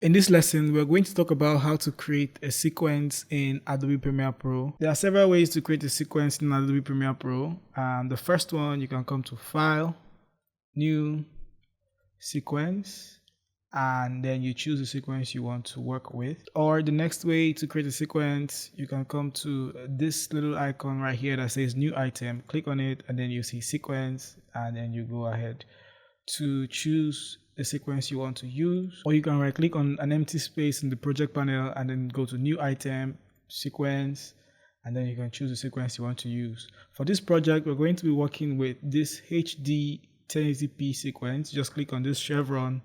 In this lesson, we're going to talk about how to create a sequence in Adobe Premiere Pro. There are several ways to create a sequence in Adobe Premiere Pro. The first one, you can come to File, New, Sequence, and then you choose the sequence you want to work with. Or the next way to create a sequence, you can come to this little icon right here that says New Item. Click on it, and then you see Sequence, and then you go ahead to choose the sequence you want to use, or you can right click on an empty space in the project panel and then go to New Item, Sequence, and then you can choose the sequence you want to use. For this project, we're going to be working with this HD 1080p sequence. Just click on this chevron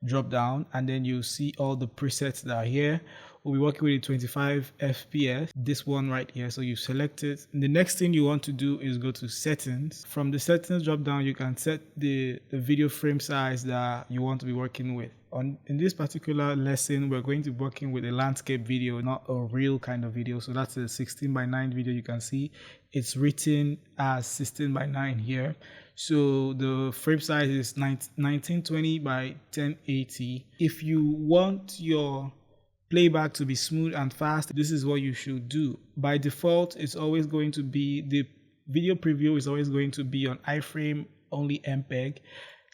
drop down, and then you see all the presets that are here. We'll be working with 25 FPS, this one right here. So you select it. And the next thing you want to do is go to settings. From the settings drop down, you can set the video frame size that you want to be working with. In this particular lesson, we're going to be working with a landscape video, not a real kind of video. So that's a 16:9 video. You can see it's written as 16:9 here. So the frame size is 1920 by 1080. If you want your playback to be smooth and fast, this is what you should do. By default, it's always going to be, the video preview is always going to be on iframe only MPEG.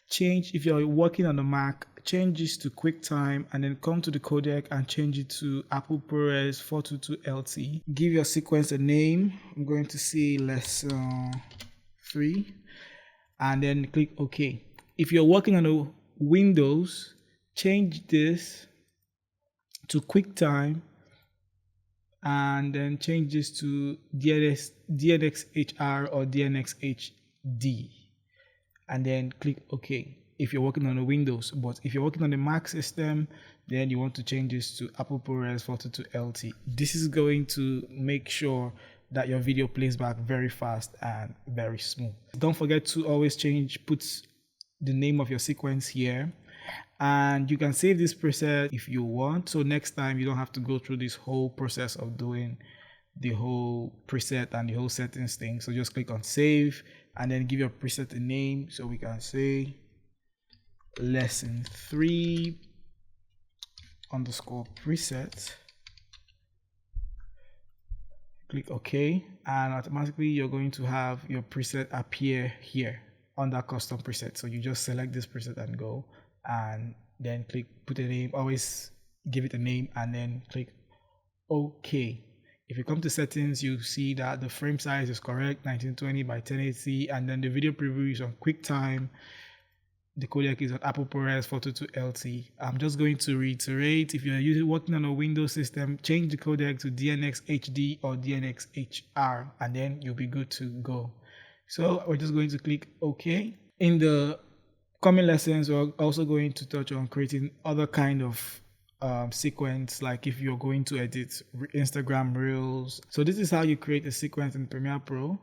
Change, if you're working on a Mac, change this to QuickTime, and then come to the codec and change it to Apple ProRes 422LT. Give your sequence a name. I'm going to say lesson 3, and then click OK. If you're working on a Windows, change this to QuickTime, and then change this to DNxHR or DNxHD, and then click OK if you're working on a Windows. But if you're working on a Mac system, then you want to change this to Apple ProRes 422LT. This is going to make sure that your video plays back very fast and very smooth. Don't forget to always put the name of your sequence here, and you can save this preset if you want. So next time you don't have to go through this whole process of doing the whole preset and the whole settings thing. So just click on save and then give your preset a name. So we can say lesson 3 underscore preset. Click OK, and automatically you're going to have your preset appear here under custom preset. So you just select this preset and go, and then click put a name, always give it a name, and then click OK. If you come to settings, you see that the frame size is correct, 1920 by 1080, and then the video preview is on QuickTime. The codec is on Apple ProRes 422LT. I'm just going to reiterate, if you're working on a Windows system, change the codec to DNxHD or DNxHR, and then you'll be good to go. So we're just going to click OK. In the coming lessons, we're also going to touch on creating other kind of sequence, like if you're going to edit Instagram Reels. So this is how you create a sequence in Premiere Pro.